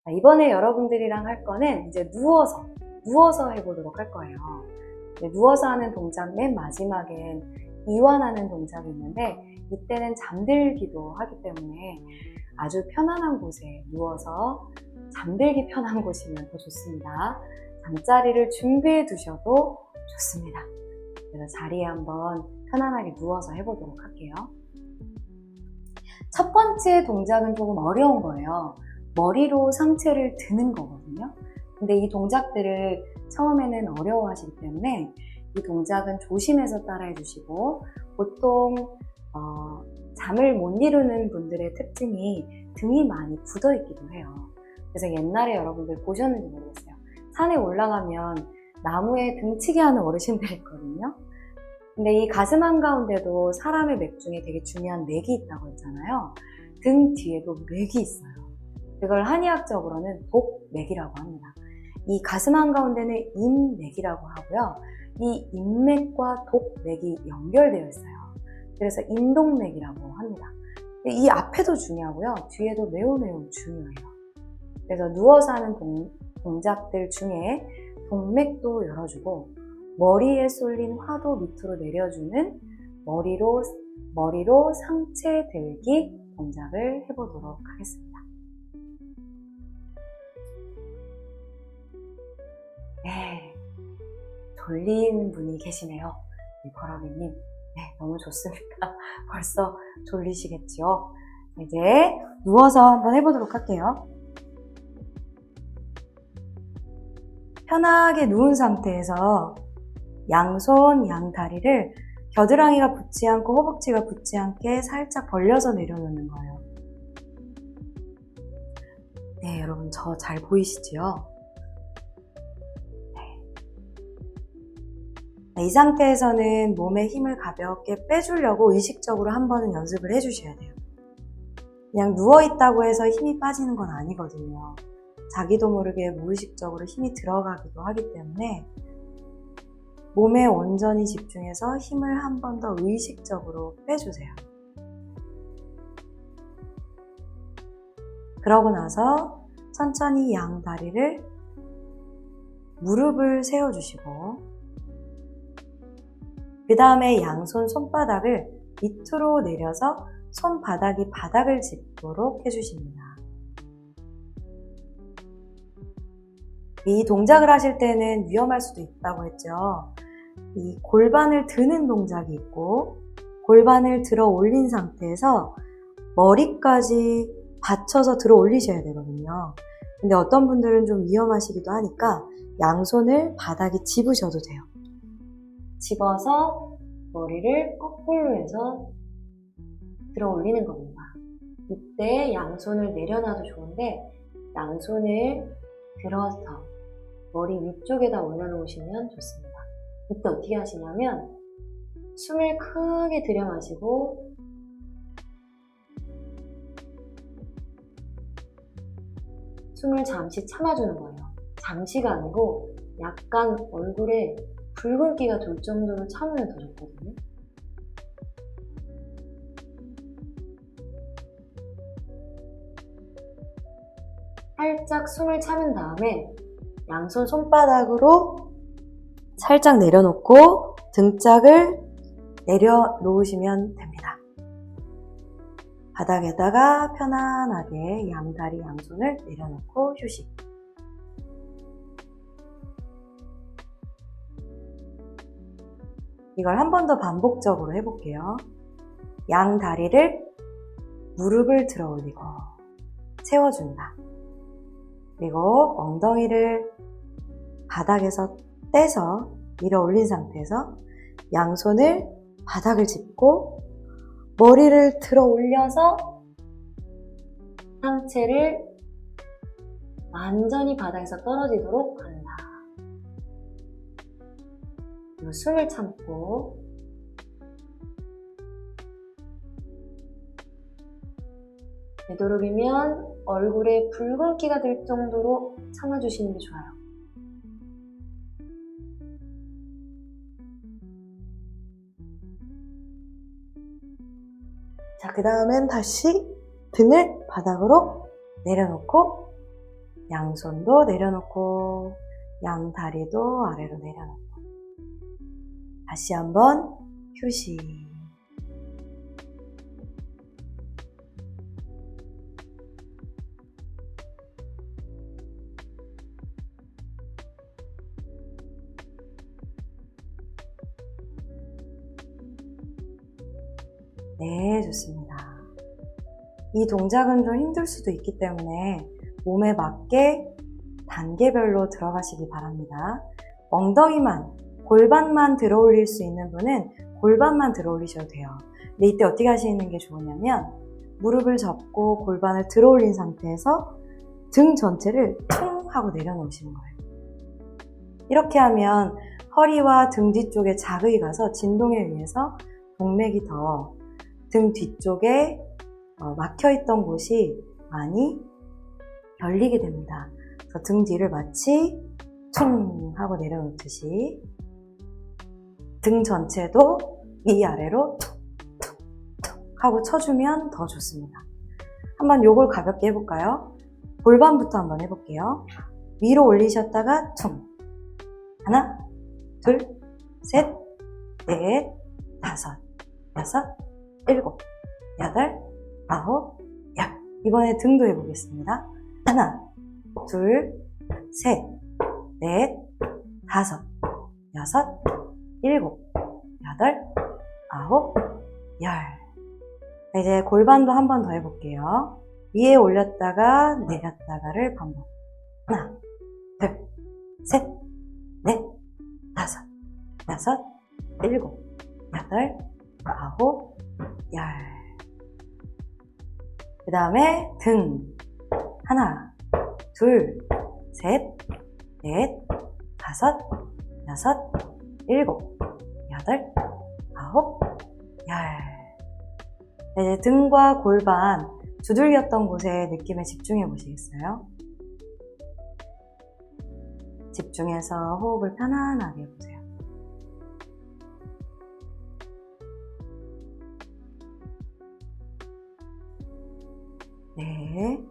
이번에 여러분들이랑 할 거는 이제 누워서 해보도록 할 거예요. 누워서 하는 동작 맨 마지막엔 이완하는 동작이 있는데 이때는 잠들기도 하기 때문에 아주 편안한 곳에 누워서 잠들기 편한 곳이면 더 좋습니다. 잠자리를 준비해 두셔도 좋습니다. 그래서 자리에 한번 편안하게 누워서 해보도록 할게요. 첫 번째 동작은 조금 어려운 거예요. 머리로 상체를 드는 거거든요. 근데 이 동작들을 처음에는 어려워하시기 때문에 이 동작은 조심해서 따라해 주시고, 보통 잠을 못 이루는 분들의 특징이 등이 많이 굳어 있기도 해요. 그래서 옛날에 여러분들 보셨는지 모르겠어요. 산에 올라가면 나무에 등치게 하는 어르신들이 있거든요. 근데 이 가슴 한가운데도 사람의 맥 중에 되게 중요한 맥이 있다고 했잖아요. 등 뒤에도 맥이 있어요. 그걸 한의학적으로는 복맥이라고 합니다. 이 가슴 한가운데는 인맥이라고 하고요. 이 인맥과 독맥이 연결되어 있어요. 그래서 인동맥이라고 합니다. 이 앞에도 중요하고요. 뒤에도 매우 중요해요. 그래서 누워서 하는 동작들 중에 동맥도 열어주고 머리에 쏠린 화도 밑으로 내려주는 머리로 상체 들기 동작을 해보도록 하겠습니다. 네, 졸린 분이 계시네요. 버럭이님, 네, 너무 좋습니다. 벌써 졸리시겠죠? 이제 누워서 한번 해보도록 할게요. 편하게 누운 상태에서 양손, 양다리를 겨드랑이가 붙지 않고 허벅지가 붙지 않게 살짝 벌려서 내려놓는 거예요. 네, 여러분 저 잘 보이시죠? 이 상태에서는 몸에 힘을 가볍게 빼주려고 의식적으로 한 번은 연습을 해주셔야 돼요. 그냥 누워있다고 해서 힘이 빠지는 건 아니거든요. 자기도 모르게 무의식적으로 힘이 들어가기도 하기 때문에 몸에 온전히 집중해서 힘을 한 번 더 의식적으로 빼주세요. 그러고 나서 천천히 양 다리를 무릎을 세워주시고 그 다음에 양손 손바닥을 밑으로 내려서 손바닥이 바닥을 짚도록 해주십니다. 이 동작을 하실 때는 위험할 수도 있다고 했죠. 이 골반을 드는 동작이 있고 골반을 들어 올린 상태에서 머리까지 받쳐서 들어 올리셔야 되거든요. 근데 어떤 분들은 좀 위험하시기도 하니까 양손을 바닥에 집으셔도 돼요. 집어서 머리를 거꾸로 해서 들어 올리는 겁니다. 이때 양손을 내려놔도 좋은데 양손을 들어서 머리 위쪽에다 올려놓으시면 좋습니다. 이때 어떻게 하시냐면 숨을 크게 들여 마시고 숨을 잠시 참아주는 거예요. 잠시가 아니고 약간 얼굴에 붉은기가 돌 정도로 참으면 더 좋거든요. 살짝 숨을 참은 다음에 양손 손바닥으로 살짝 내려놓고 등짝을 내려놓으시면 됩니다. 바닥에다가 편안하게 양다리 양손을 내려놓고 휴식. 이걸 한 번 더 반복적으로 해볼게요. 양 다리를 무릎을 들어 올리고 세워준다. 그리고 엉덩이를 바닥에서 떼서 밀어 올린 상태에서 양손을 바닥을 짚고 머리를 들어 올려서 상체를 완전히 바닥에서 떨어지도록 한다. 그리고 숨을 참고 되도록이면 얼굴에 붉은기가 들 정도로 참아주시는 게 좋아요. 자, 그 다음엔 다시 등을 바닥으로 내려놓고 양손도 내려놓고 양다리도 아래로 내려놓고 다시 한번 휴식. 네, 좋습니다. 이 동작은 좀 힘들 수도 있기 때문에 몸에 맞게 단계별로 들어가시기 바랍니다. 엉덩이만, 골반만 들어 올릴 수 있는 분은 골반만 들어 올리셔도 돼요. 근데 이때 어떻게 하시는 게 좋으냐면 무릎을 접고 골반을 들어 올린 상태에서 등 전체를 퉁 하고 내려놓으시는 거예요. 이렇게 하면 허리와 등 뒤쪽에 자극이 가서 진동에 의해서 동맥이 더 등 뒤쪽에 막혀있던 곳이 많이 열리게 됩니다. 그래서 등 뒤를 마치 퉁 하고 내려놓듯이 등 전체도 위아래로 툭툭툭 하고 쳐주면 더 좋습니다. 한번 요걸 가볍게 해볼까요? 골반부터 한번 해볼게요. 위로 올리셨다가 퉁. 하나, 둘, 셋, 넷, 다섯, 여섯, 일곱, 여덟, 아홉, 열. 이번에 등도 해보겠습니다. 하나, 둘, 셋, 넷, 다섯, 여섯, 일곱, 여덟, 아홉, 열. 이제 골반도 한 번 더 해볼게요. 위에 올렸다가 내렸다가를 반복. 하나, 둘, 셋, 넷, 다섯, 여섯, 일곱, 여덟, 아홉, 열. 그 다음에 등. 하나, 둘, 셋, 넷, 다섯, 여섯, 일곱, 여덟, 아홉, 열. 이제 등과 골반 두들겼던 곳에 느낌에 집중해 보시겠어요? 집중해서 호흡을 편안하게 해보세요. 네.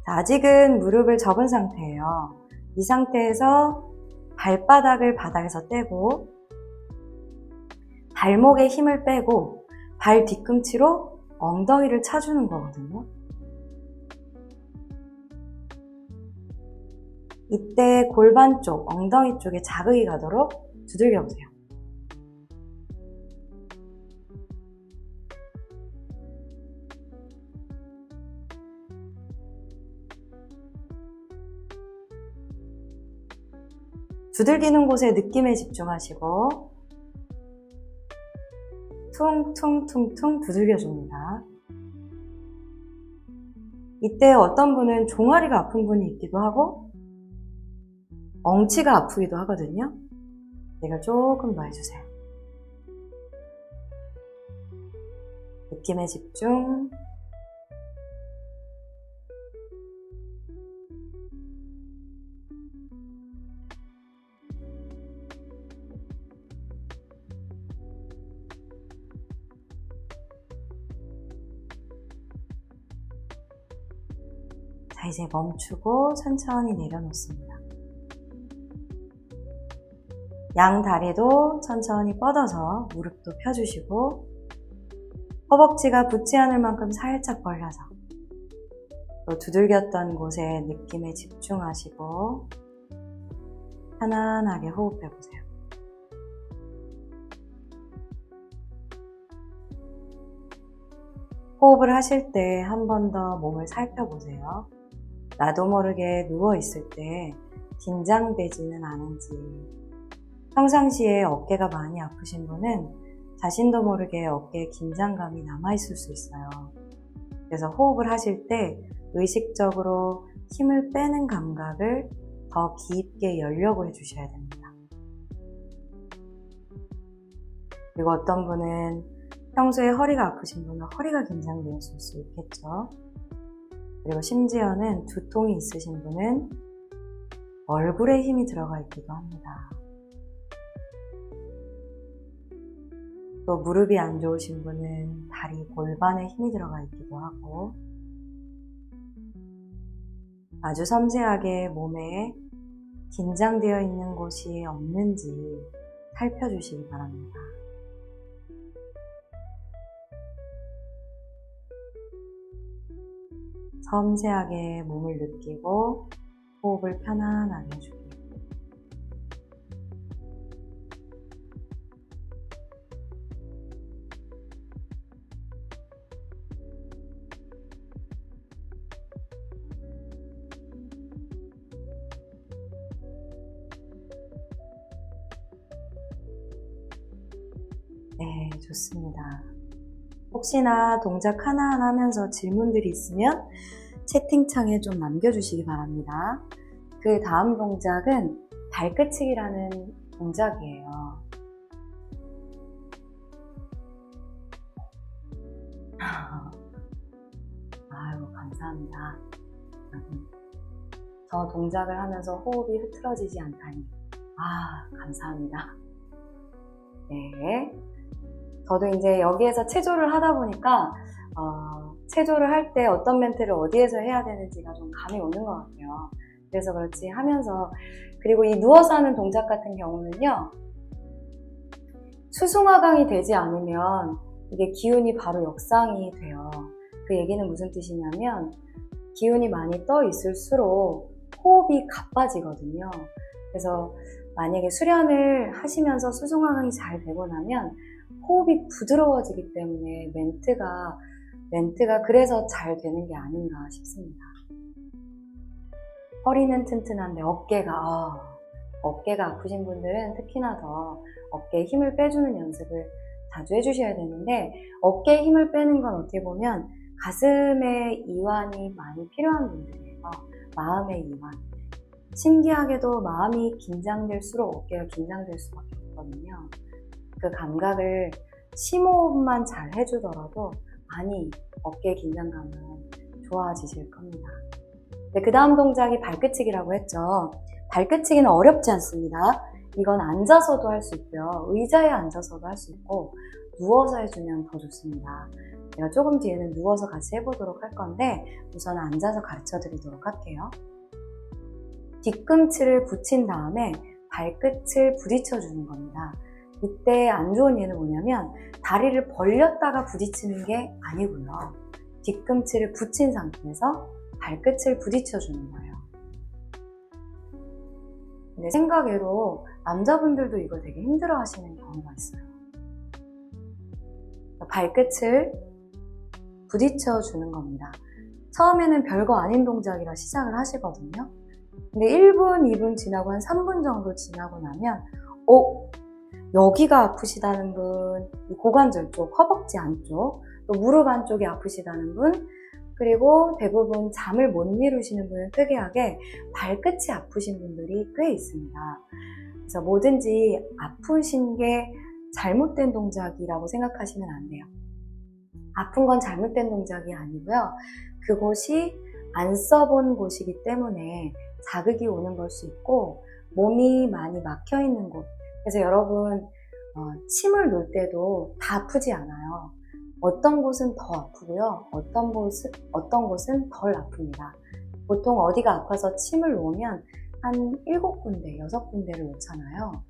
자, 아직은 무릎을 접은 상태예요. 이 상태에서 발바닥을 바닥에서 떼고 발목에 힘을 빼고 발 뒤꿈치로 엉덩이를 차주는 거거든요. 이때 골반 쪽, 엉덩이 쪽에 자극이 가도록 두들겨 보세요. 두들기는 곳에 느낌에 집중하시고 퉁퉁퉁퉁 두들겨줍니다. 이때 어떤 분은 종아리가 아픈 분이 있기도 하고 엉치가 아프기도 하거든요. 이걸 조금 더 해주세요. 느낌에 집중. 자, 이제 멈추고 천천히 내려놓습니다. 양 다리도 천천히 뻗어서 무릎도 펴주시고 허벅지가 붙지 않을 만큼 살짝 벌려서 또 두들겼던 곳에 느낌에 집중하시고 편안하게 호흡해보세요. 호흡을 하실 때 한 번 더 몸을 살펴보세요. 나도 모르게 누워있을 때 긴장되지는 않은지, 평상시에 어깨가 많이 아프신 분은 자신도 모르게 어깨에 긴장감이 남아있을 수 있어요. 그래서 호흡을 하실 때 의식적으로 힘을 빼는 감각을 더 깊게 열려고 해주셔야 됩니다. 그리고 어떤 분은 평소에 허리가 아프신 분은 허리가 긴장되었을 수 있겠죠. 그리고 심지어는 두통이 있으신 분은 얼굴에 힘이 들어가 있기도 합니다. 또 무릎이 안 좋으신 분은 다리 골반에 힘이 들어가 있기도 하고 아주 섬세하게 몸에 긴장되어 있는 곳이 없는지 살펴주시기 바랍니다. 섬세하게 몸을 느끼고 호흡을 편안하게 해주세요. 네, 좋습니다. 혹시나 동작 하나하나 하면서 질문들이 있으면 채팅창에 좀 남겨주시기 바랍니다. 그 다음 동작은 발끝치기라는 동작이에요. 아유, 감사합니다. 저 동작을 하면서 호흡이 흐트러지지 않다니. 감사합니다. 네. 저도 이제 여기에서 체조를 하다 보니까 체조를 할 때 어떤 멘트를 어디에서 해야 되는지가 좀 감이 오는 것 같아요. 그래서 그렇지 하면서, 그리고 이 누워서 하는 동작 같은 경우는요, 수승화강이 되지 않으면 이게 기운이 바로 역상이 돼요. 그 얘기는 무슨 뜻이냐면 기운이 많이 떠 있을수록 호흡이 가빠지거든요. 그래서 만약에 수련을 하시면서 수승화강이 잘 되고 나면 호흡이 부드러워지기 때문에 멘트가 그래서 잘 되는 게 아닌가 싶습니다. 허리는 튼튼한데 어깨가 아프신 분들은 특히나 더 어깨에 힘을 빼주는 연습을 자주 해주셔야 되는데, 어깨에 힘을 빼는 건 어떻게 보면 가슴에 이완이 많이 필요한 분들이에요. 마음의 이완. 신기하게도 마음이 긴장될수록 어깨가 긴장될 수밖에 없거든요. 그 감각을 심호흡만 잘 해주더라도 많이 어깨 긴장감은 좋아지실 겁니다. 네, 그 다음 동작이 발끝치기라고 했죠. 발끝치기는 어렵지 않습니다. 이건 앉아서도 할 수 있고요. 의자에 앉아서도 할 수 있고 누워서 해주면 더 좋습니다. 제가 조금 뒤에는 누워서 같이 해보도록 할 건데 우선 앉아서 가르쳐 드리도록 할게요. 뒤꿈치를 붙인 다음에 발끝을 부딪혀 주는 겁니다. 이때 안 좋은 예는 뭐냐면 다리를 벌렸다가 부딪히는 게 아니고요. 뒤꿈치를 붙인 상태에서 발끝을 부딪혀 주는 거예요. 근데 생각외로 남자분들도 이걸 되게 힘들어 하시는 경우가 있어요. 발끝을 부딪혀 주는 겁니다. 처음에는 별거 아닌 동작이라 시작을 하시거든요. 근데 1분, 2분 지나고 한 3분 정도 지나고 나면 여기가 아프시다는 분, 이 고관절 쪽, 허벅지 안쪽, 또 무릎 안쪽이 아프시다는 분, 그리고 대부분 잠을 못 이루시는 분은 특이하게 발끝이 아프신 분들이 꽤 있습니다. 그래서 뭐든지 아프신 게 잘못된 동작이라고 생각하시면 안 돼요. 아픈 건 잘못된 동작이 아니고요. 그곳이 안 써본 곳이기 때문에 자극이 오는 걸 수 있고 몸이 많이 막혀 있는 곳. 그래서 여러분 침을 놓을 때도 다 아프지 않아요. 어떤 곳은 더 아프고요. 어떤 곳은 덜 아픕니다. 보통 어디가 아파서 침을 놓으면 한 7군데, 6군데를 놓잖아요.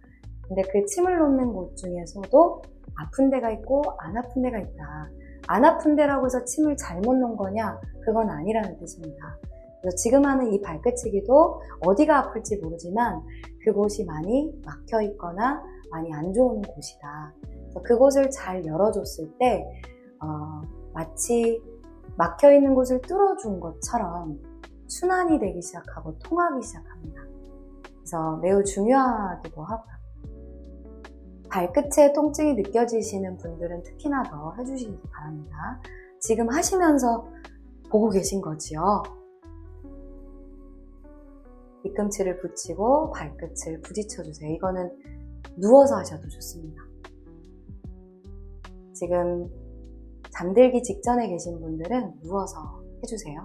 근데 그 침을 놓는 곳 중에서도 아픈 데가 있고 안 아픈 데가 있다. 안 아픈 데라고 해서 침을 잘못 놓은 거냐? 그건 아니라는 뜻입니다. 그래서 지금 하는 이 발끝치기도 어디가 아플지 모르지만 그곳이 많이 막혀 있거나 많이 안 좋은 곳이다. 그래서 그곳을 잘 열어줬을 때 마치 막혀 있는 곳을 뚫어준 것처럼 순환이 되기 시작하고 통하기 시작합니다. 그래서 매우 중요하기도 하고요. 발끝에 통증이 느껴지시는 분들은 특히나 더 해주시기 바랍니다. 지금 하시면서 보고 계신 거지요. 뒤꿈치를 붙이고 발끝을 부딪혀주세요. 이거는 누워서 하셔도 좋습니다. 지금 잠들기 직전에 계신 분들은 누워서 해주세요.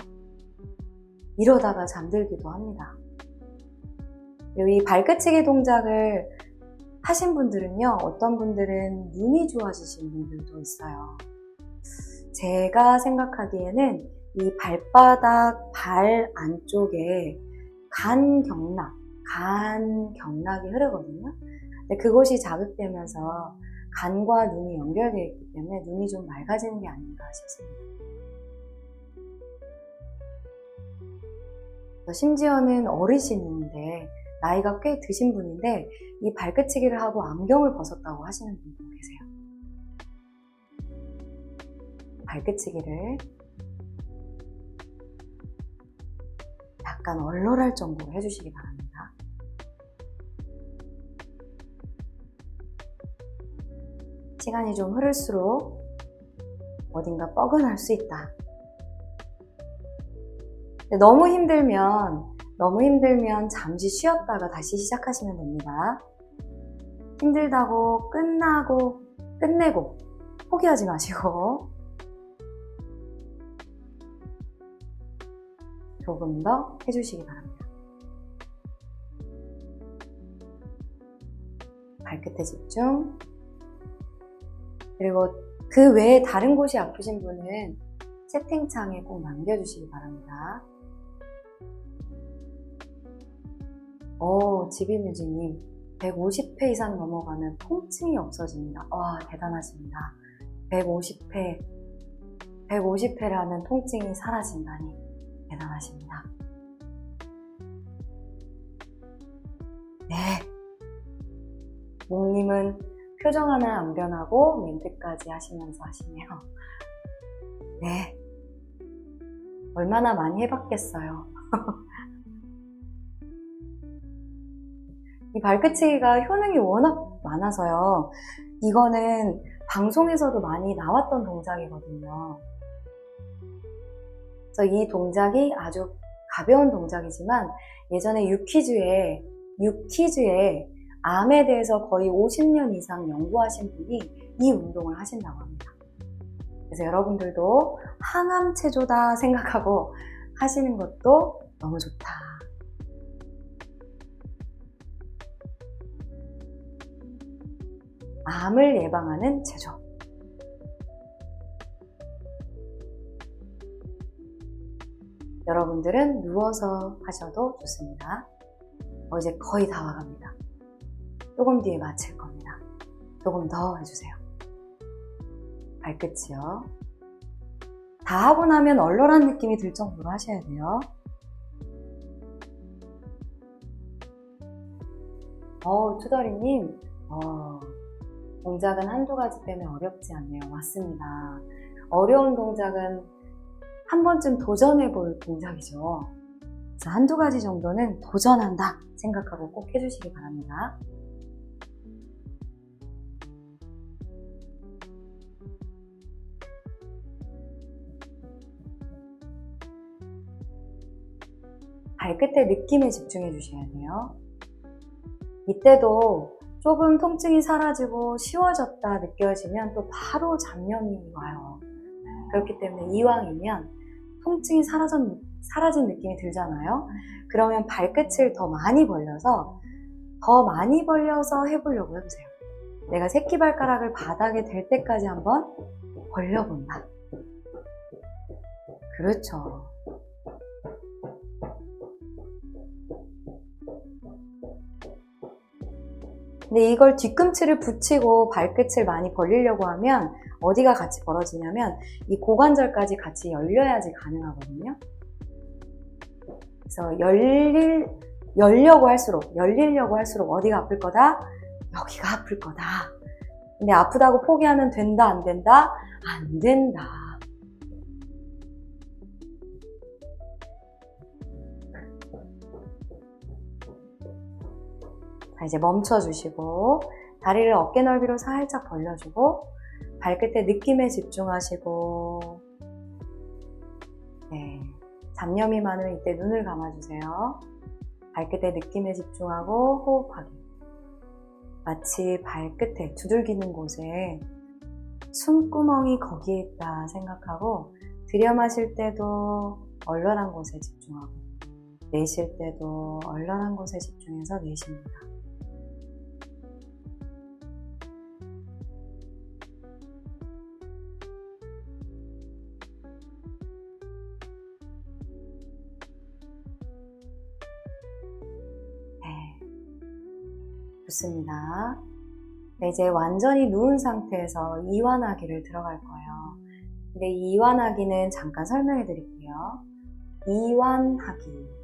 이러다가 잠들기도 합니다. 그리고 이 발끝치기 동작을 하신 분들은요, 어떤 분들은 눈이 좋아지신 분들도 있어요. 제가 생각하기에는 이 발바닥 발 안쪽에 간경락이 흐르거든요. 근데 그곳이 자극되면서 간과 눈이 연결되어 있기 때문에 눈이 좀 맑아지는 게 아닌가 싶습니다. 심지어는 어르신인데 나이가 꽤 드신 분인데 이 발끝치기를 하고 안경을 벗었다고 하시는 분도 계세요. 발끝치기를 약간 얼얼할 정도로 해주시기 바랍니다. 시간이 좀 흐를수록 어딘가 뻐근할 수 있다. 너무 힘들면 잠시 쉬었다가 다시 시작하시면 됩니다. 힘들다고 끝내고 포기하지 마시고 조금 더 해주시기 바랍니다. 발끝에 집중. 그리고 그 외에 다른 곳이 아프신 분은 채팅창에 꼭 남겨주시기 바랍니다. 지비뮤지님 150회 이상 넘어가면 통증이 없어집니다. 와, 대단하십니다. 150회라는 통증이 사라진다니 대단하십니다. 네, 몽님은 표정 하나 안 변하고 멘트까지 하시면서 하시네요. 네, 얼마나 많이 해봤겠어요. 이 발끝치기가 효능이 워낙 많아서요. 이거는 방송에서도 많이 나왔던 동작이거든요. 그래서 이 동작이 아주 가벼운 동작이지만 예전에 유퀴즈에 암에 대해서 거의 50년 이상 연구하신 분이 이 운동을 하신다고 합니다. 그래서 여러분들도 항암 체조다 생각하고 하시는 것도 너무 좋다. 암을 예방하는 체조. 여러분들은 누워서 하셔도 좋습니다. 이제 거의 다 와갑니다. 조금 뒤에 마칠 겁니다. 조금 더 해주세요. 발끝이요. 다 하고 나면 얼얼한 느낌이 들 정도로 하셔야 돼요. 투덜이님, 동작은 한두 가지 때문에 어렵지 않네요. 맞습니다. 어려운 동작은 한 번쯤 도전해볼 동작이죠. 그래서 한두 가지 정도는 도전한다 생각하고 꼭 해주시기 바랍니다. 발끝의 느낌에 집중해 주셔야 돼요. 이때도 조금 통증이 사라지고 쉬워졌다 느껴지면 또 바로 잡념이 와요. 그렇기 때문에 이왕이면 통증이 사라진 느낌이 들잖아요. 그러면 발끝을 더 많이 벌려서 해보려고 해보세요. 내가 새끼발가락을 바닥에 댈 때까지 한번 벌려본다. 그렇죠. 근데 이걸 뒤꿈치를 붙이고 발끝을 많이 벌리려고 하면 어디가 같이 벌어지냐면 이 고관절까지 같이 열려야지 가능하거든요. 그래서 열리려고 할수록 어디가 아플 거다? 여기가 아플 거다. 근데 아프다고 포기하면 된다, 안 된다? 안 된다. 자, 이제 멈춰주시고 다리를 어깨 넓이로 살짝 벌려주고 발끝의 느낌에 집중하시고 네, 잡념이 많으면 이때 눈을 감아주세요. 발끝의 느낌에 집중하고 호흡하기. 마치 발끝에 두들기는 곳에 숨구멍이 거기에 있다 생각하고 들여 마실 때도 얼얼한 곳에 집중하고 내쉴 때도 얼얼한 곳에 집중해서 내쉽니다. 좋습니다. 네, 이제 완전히 누운 상태에서 이완하기를 들어갈 거예요. 근데 이 이완하기는 잠깐 설명해 드릴게요. 이완하기.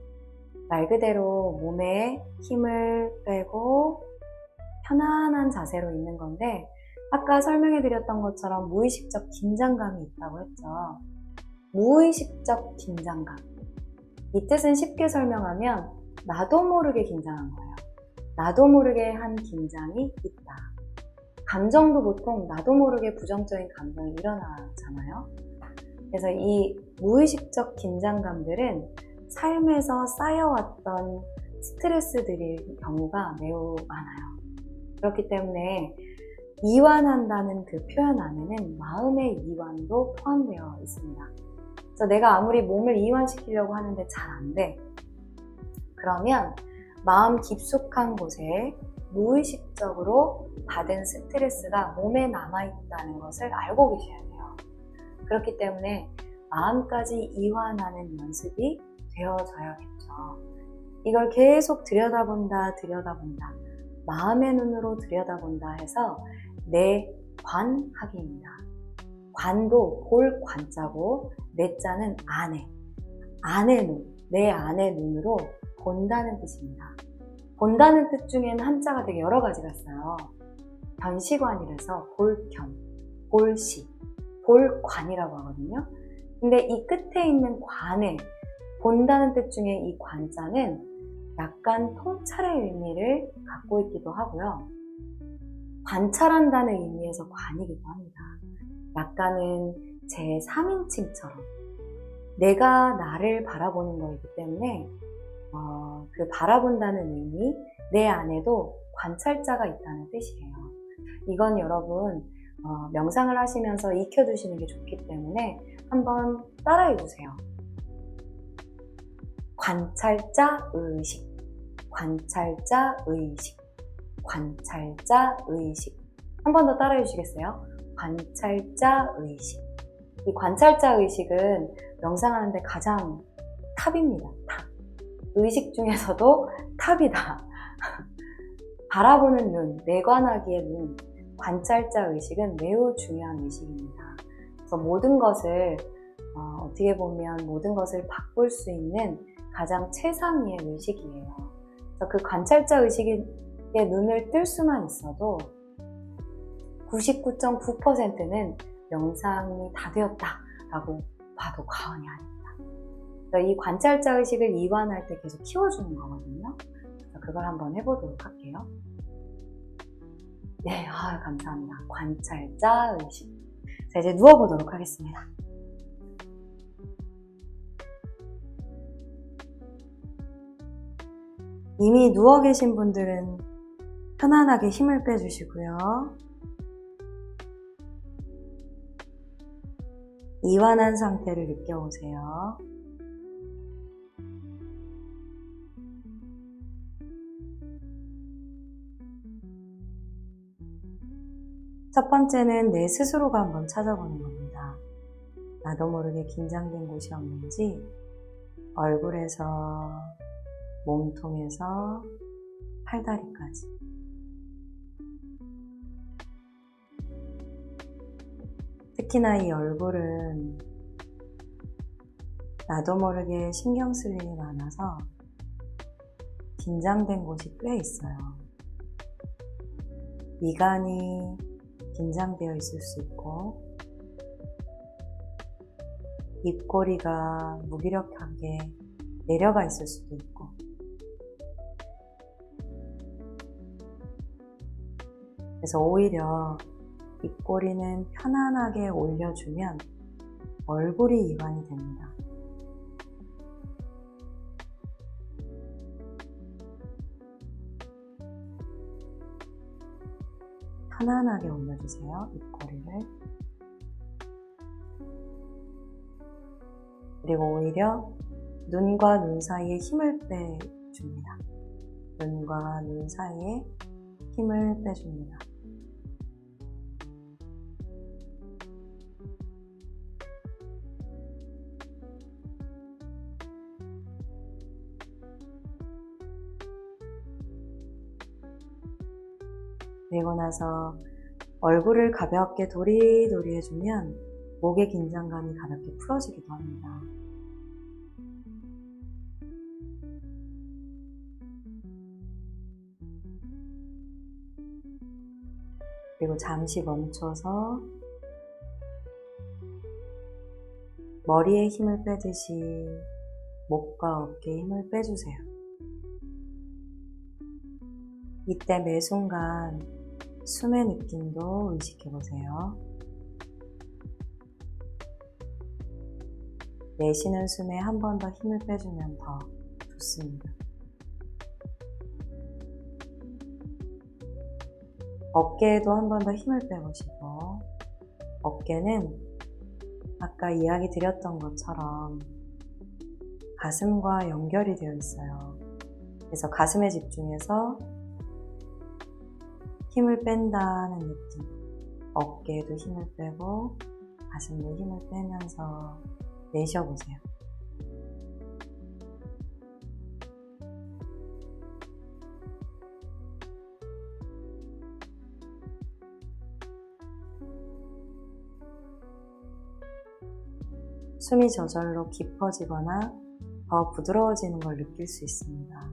말 그대로 몸에 힘을 빼고 편안한 자세로 있는 건데, 아까 설명해 드렸던 것처럼 무의식적 긴장감이 있다고 했죠. 무의식적 긴장감. 이 뜻은 쉽게 설명하면 나도 모르게 긴장한 거예요. 나도 모르게 한 긴장이 있다. 감정도 보통 나도 모르게 부정적인 감정이 일어나잖아요. 그래서 이 무의식적 긴장감들은 삶에서 쌓여왔던 스트레스들일 경우가 매우 많아요. 그렇기 때문에 이완한다는 그 표현 안에는 마음의 이완도 포함되어 있습니다. 그래서 내가 아무리 몸을 이완시키려고 하는데 잘 안 돼. 그러면 마음 깊숙한 곳에 무의식적으로 받은 스트레스가 몸에 남아있다는 것을 알고 계셔야 돼요. 그렇기 때문에 마음까지 이완하는 연습이 되어져야겠죠. 이걸 계속 들여다본다, 마음의 눈으로 들여다본다 해서 내관하기입니다. 관도 볼 관자고, 내자는 안의 눈, 내 안의 눈으로 본다는 뜻입니다. 본다는 뜻 중에는 한자가 되게 여러 가지가 있어요. 변시관이라서 볼견, 볼시, 볼관이라고 하거든요. 근데 이 끝에 있는 관에, 본다는 뜻 중에 이 관자는 약간 통찰의 의미를 갖고 있기도 하고요. 관찰한다는 의미에서 관이기도 합니다. 약간은 제 3인칭처럼 내가 나를 바라보는 거이기 때문에 그 바라본다는 의미, 내 안에도 관찰자가 있다는 뜻이에요. 이건 여러분 명상을 하시면서 익혀두시는 게 좋기 때문에 한번 따라해 보세요. 관찰자 의식, 관찰자 의식, 관찰자 의식. 한 번 더 따라해 주시겠어요? 관찰자 의식. 이 관찰자 의식은 명상하는데 가장 탑입니다. 탑. 의식 중에서도 탑이다. 바라보는 눈, 내관하기의 눈, 관찰자 의식은 매우 중요한 의식입니다. 그래서 모든 것을 어떻게 보면 모든 것을 바꿀 수 있는 가장 최상위의 의식이에요. 그래서 그 관찰자 의식의 눈을 뜰 수만 있어도 99.9%는 명상이 다 되었다라고 봐도 과언이 아닙니다. 그래서 이 관찰자 의식을 이완할 때 계속 키워주는 거거든요. 그래서 그걸 한번 해보도록 할게요. 네, 감사합니다. 관찰자 의식. 자, 이제 누워보도록 하겠습니다. 이미 누워 계신 분들은 편안하게 힘을 빼주시고요. 이완한 상태를 느껴보세요. 첫 번째는 내 스스로가 한번 찾아보는 겁니다. 나도 모르게 긴장된 곳이 없는지 얼굴에서 몸통에서 팔다리까지. 특히나 이 얼굴은 나도 모르게 신경 쓸 일이 많아서 긴장된 곳이 꽤 있어요. 미간이 긴장되어 있을 수 있고, 입꼬리가 무기력하게 내려가 있을 수도 있고, 그래서 오히려 입꼬리는 편안하게 올려주면 얼굴이 이완이 됩니다. 편안하게 올려주세요, 입꼬리를. 그리고 오히려 눈과 눈 사이에 힘을 빼줍니다. 눈과 눈 사이에 힘을 빼줍니다. 그리고 나서 얼굴을 가볍게 도리도리 해주면 목의 긴장감이 가볍게 풀어지기도 합니다. 그리고 잠시 멈춰서 머리에 힘을 빼듯이 목과 어깨에 힘을 빼주세요. 이때 매 순간 숨의 느낌도 의식해보세요. 내쉬는 숨에 한 번 더 힘을 빼주면 더 좋습니다. 어깨에도 한 번 더 힘을 빼보시고, 어깨는 아까 이야기 드렸던 것처럼 가슴과 연결이 되어 있어요. 그래서 가슴에 집중해서 힘을 뺀다는 느낌, 어깨에도 힘을 빼고 가슴도 힘을 빼면서 내쉬어보세요. 숨이 저절로 깊어지거나 더 부드러워지는 걸 느낄 수 있습니다.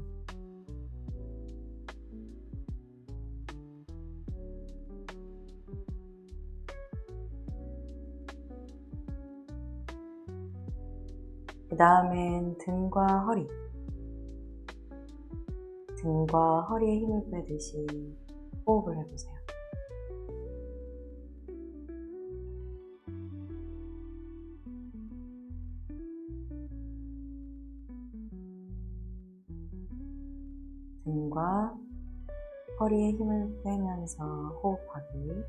그 다음엔 등과 허리에 힘을 빼듯이 호흡을 해보세요. 등과 허리에 힘을 빼면서 호흡하기.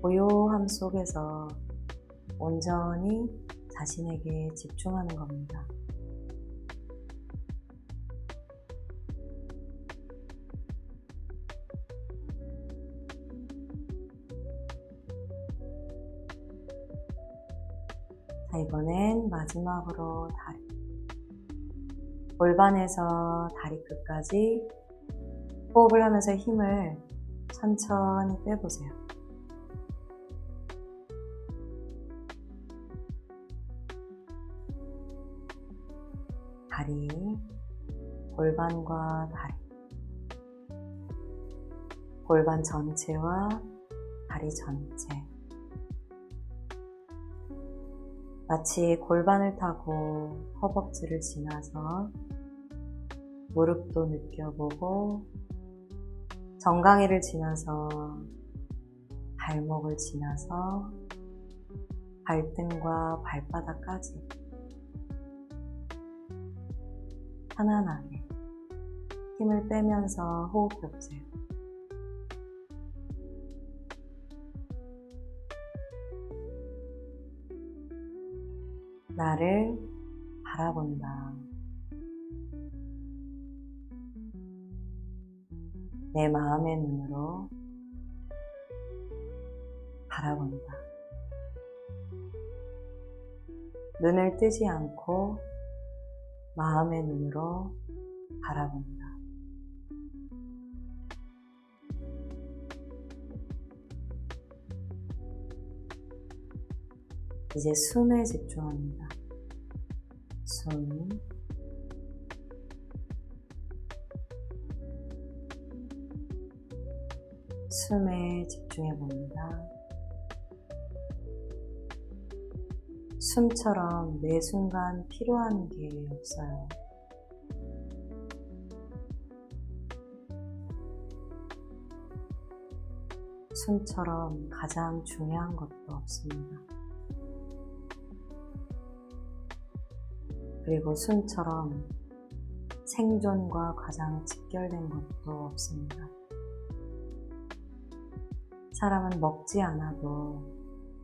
고요함 속에서 온전히 자신에게 집중하는 겁니다. 자, 이번엔 마지막으로 다리. 골반에서 다리 끝까지 호흡을 하면서 힘을 천천히 빼보세요. 다리, 골반과 다리, 골반 전체와 다리 전체. 마치 골반을 타고 허벅지를 지나서 무릎도 느껴보고, 정강이를 지나서 발목을 지나서 발등과 발바닥까지 편안하게 힘을 빼면서 호흡해보세요. 나를 바라본다. 내 마음의 눈으로 바라본다. 눈을 뜨지 않고 마음의 눈으로 바라본다. 이제 숨에 집중합니다. 숨. 숨에 집중해 봅니다. 숨처럼 매 순간 필요한 게 없어요. 숨처럼 가장 중요한 것도 없습니다. 그리고 숨처럼 생존과 가장 직결된 것도 없습니다. 사람은 먹지 않아도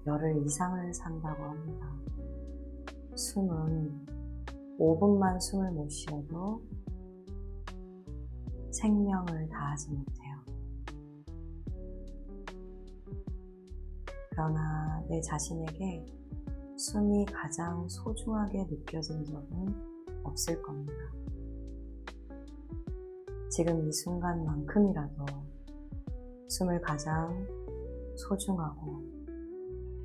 열흘 이상을 산다고 합니다. 숨은 5분만 숨을 못 쉬어도 생명을 다하지 못해요. 그러나 내 자신에게 숨이 가장 소중하게 느껴진 적은 없을 겁니다. 지금 이 순간만큼이라도 숨을 가장 소중하고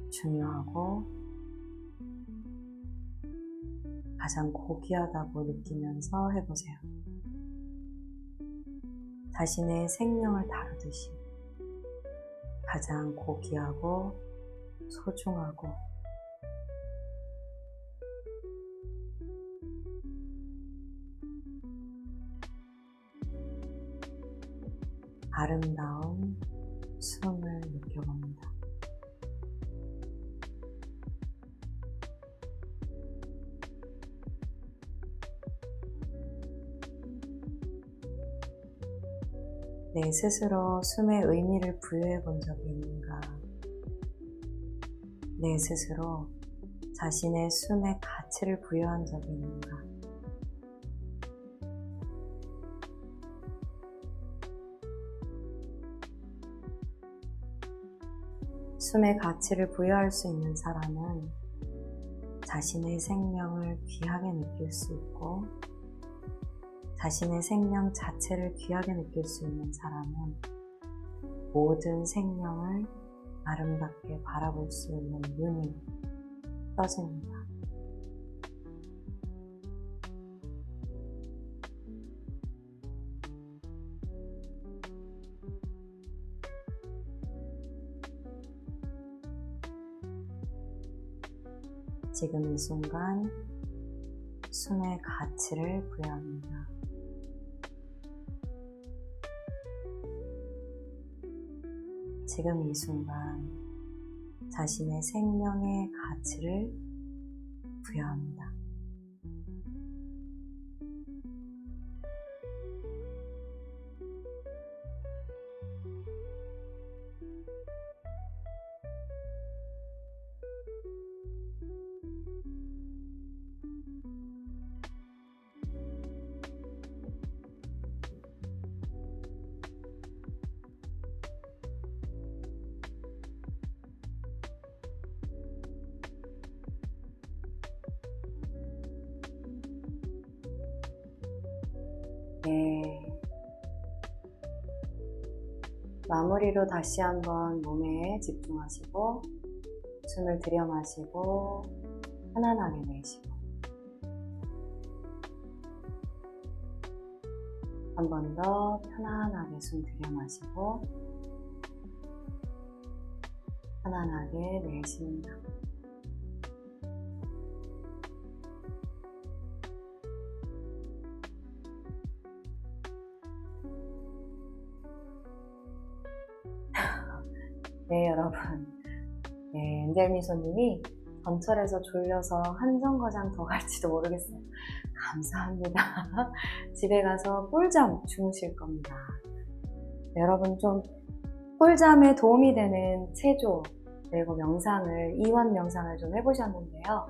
중요하고 가장 고귀하다고 느끼면서 해보세요. 자신의 생명을 다루듯이 가장 고귀하고 소중하고 아름다운 숨을 느껴봅니다. 내 스스로 숨에 의미를 부여해 본 적이 있는가? 내 스스로 자신의 숨에 가치를 부여한 적이 있는가? 숨에 가치를 부여할 수 있는 사람은 자신의 생명을 귀하게 느낄 수 있고, 자신의 생명 자체를 귀하게 느낄 수 있는 사람은 모든 생명을 아름답게 바라볼 수 있는 눈이 떠집니다. 지금 이 순간 숨의 가치를 부여합니다. 지금 이 순간 자신의 생명의 가치를 부여합니다. 네. 마무리로 다시 한번 몸에 집중하시고 숨을 들여 마시고 편안하게 내쉬고 한 번 더 편안하게 숨 들여 마시고 편안하게 내쉽니다. 네, 여러분. 네, 엔젤미소님이 전철에서 졸려서 한 정거장 더 갈지도 모르겠어요. 감사합니다. 집에 가서 꿀잠 주무실 겁니다. 네, 여러분 좀 꿀잠에 도움이 되는 체조 그리고 명상을 이완 명상을 좀 해보셨는데요.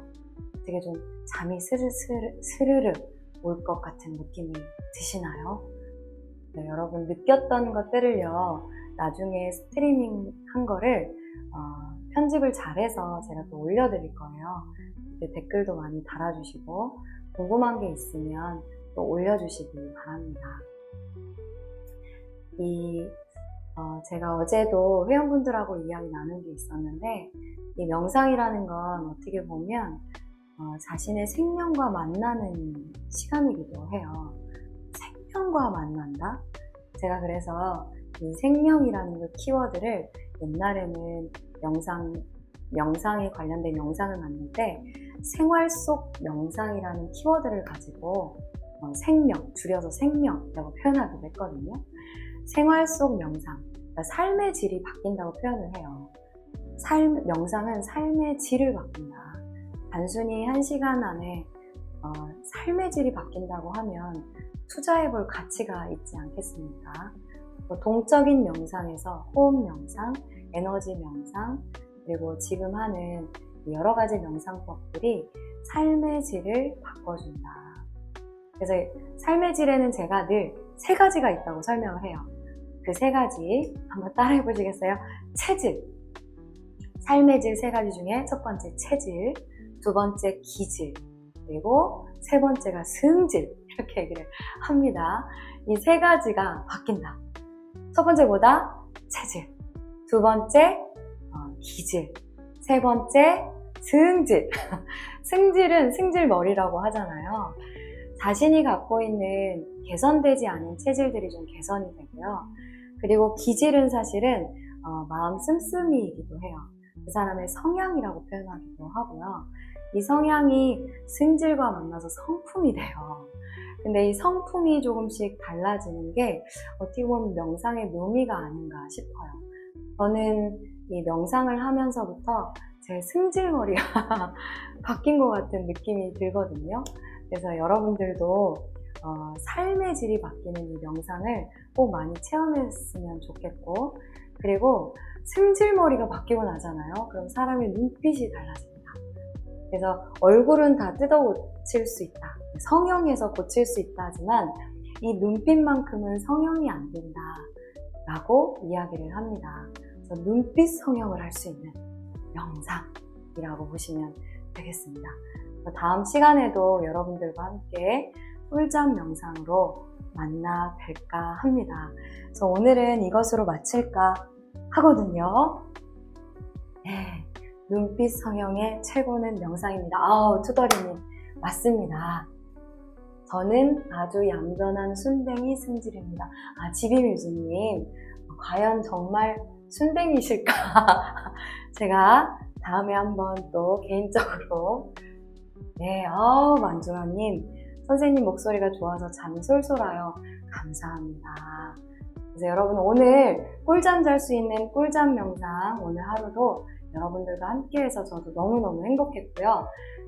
되게 좀 잠이 스르르 올 것 같은 느낌이 드시나요? 네, 여러분 느꼈던 것들을요. 나중에 스트리밍 한 거를 편집을 잘해서 제가 또 올려드릴 거예요. 그때 댓글도 많이 달아주시고 궁금한 게 있으면 또 올려주시기 바랍니다. 제가 어제도 회원분들하고 이야기 나눈 게 있었는데 이 명상이라는 건 어떻게 보면 자신의 생명과 만나는 시간이기도 해요. 생명과 만난다? 제가 그래서 이 생명이라는 그 키워드를 옛날에는 명상에 관련된 영상을 만들 때 생활 속 명상이라는 키워드를 가지고 생명, 줄여서 생명이라고 표현하기도 했거든요. 생활 속 명상, 그러니까 삶의 질이 바뀐다고 표현을 해요. 명상은 삶의 질을 바꾼다. 단순히 1시간 안에 삶의 질이 바뀐다고 하면 투자해볼 가치가 있지 않겠습니까? 동적인 명상에서 호흡 명상, 에너지 명상, 그리고 지금 하는 여러 가지 명상법들이 삶의 질을 바꿔준다. 그래서 삶의 질에는 제가 늘 3가지가 있다고 설명을 해요. 그 3가지 한번 따라해 보시겠어요? 체질. 삶의 질 3가지 중에 첫 번째 체질, 두 번째 기질, 그리고 세 번째가 승질, 이렇게 얘기를 합니다. 이 세 가지가 바뀐다. 첫 번째보다 체질, 두 번째 기질, 세 번째 승질. 승질은 승질머리라고 하잖아요. 자신이 갖고 있는 개선되지 않은 체질들이 좀 개선이 되고요. 그리고 기질은 사실은 마음 씀씀이이기도 해요. 그 사람의 성향이라고 표현하기도 하고요. 이 성향이 승질과 만나서 성품이 돼요. 근데 이 성품이 조금씩 달라지는 게 어떻게 보면 명상의 묘미가 아닌가 싶어요. 저는 이 명상을 하면서부터 제 승질머리가 바뀐 것 같은 느낌이 들거든요. 그래서 여러분들도 삶의 질이 바뀌는 이 명상을 꼭 많이 체험했으면 좋겠고, 그리고 승질머리가 바뀌고 나잖아요. 그럼 사람의 눈빛이 달라집니다. 그래서 얼굴은 다 뜯어 고칠 수 있다, 성형해서 고칠 수 있다 하지만 이 눈빛만큼은 성형이 안 된다 라고 이야기를 합니다. 그래서 눈빛 성형을 할 수 있는 명상이라고 보시면 되겠습니다. 다음 시간에도 여러분들과 함께 꿀잠 명상으로 만나 뵐까 합니다. 그래서 오늘은 이것으로 마칠까 하거든요. 네, 눈빛 성형의 최고는 명상입니다. 투덜이님 맞습니다. 저는 아주 얌전한 순댕이 승질입니다. 지비뮤즈님 과연 정말 순댕이실까? 제가 다음에 한번 또 개인적으로 만중아님 선생님 목소리가 좋아서 잠이 솔솔 와요. 감사합니다. 그래서 여러분 오늘 꿀잠 잘 수 있는 꿀잠 명상 오늘 하루도 여러분들과 함께해서 저도 너무너무 행복했고요.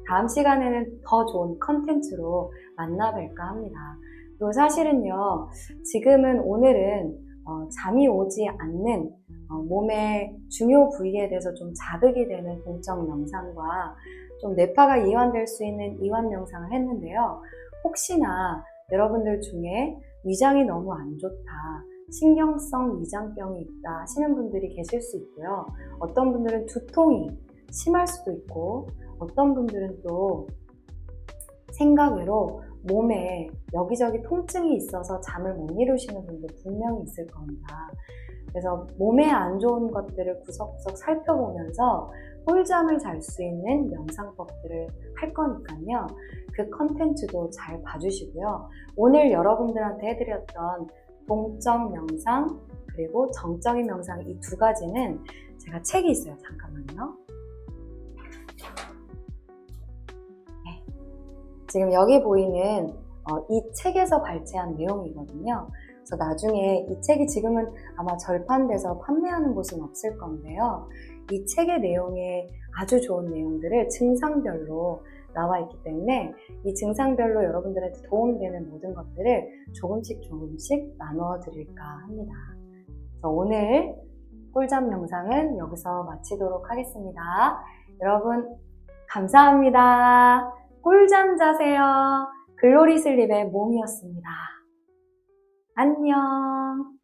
다음 시간에는 더 좋은 컨텐츠로 만나 뵐까 합니다. 그리고 사실은요, 지금은 오늘은 잠이 오지 않는 몸의 중요 부위에 대해서 좀 자극이 되는 동적 명상과 좀 뇌파가 이완될 수 있는 이완 명상을 했는데요. 혹시나 여러분들 중에 위장이 너무 안 좋다, 신경성 위장병이 있다 하시는 분들이 계실 수 있고요. 어떤 분들은 두통이 심할 수도 있고, 어떤 분들은 또 생각 외로 몸에 여기저기 통증이 있어서 잠을 못 이루시는 분들 분명히 있을 겁니다. 그래서 몸에 안 좋은 것들을 구석구석 살펴보면서 꿀잠을 잘 수 있는 명상법들을 할 거니까요. 그 컨텐츠도 잘 봐주시고요. 오늘 여러분들한테 해드렸던 동적 명상 그리고 정적인 명상 이 두 가지는 제가 책이 있어요. 잠깐만요. 지금 여기 보이는 이 책에서 발췌한 내용이거든요. 그래서 나중에 이 책이 지금은 아마 절판돼서 판매하는 곳은 없을 건데요. 이 책의 내용에 아주 좋은 내용들을 증상별로 나와 있기 때문에 이 증상별로 여러분들한테 도움되는 모든 것들을 조금씩 나눠 드릴까 합니다. 그래서 오늘 꿀잠 명상은 여기서 마치도록 하겠습니다. 여러분 감사합니다. 꿀잠 자세요. 글로리 슬립의 몸이었습니다. 안녕.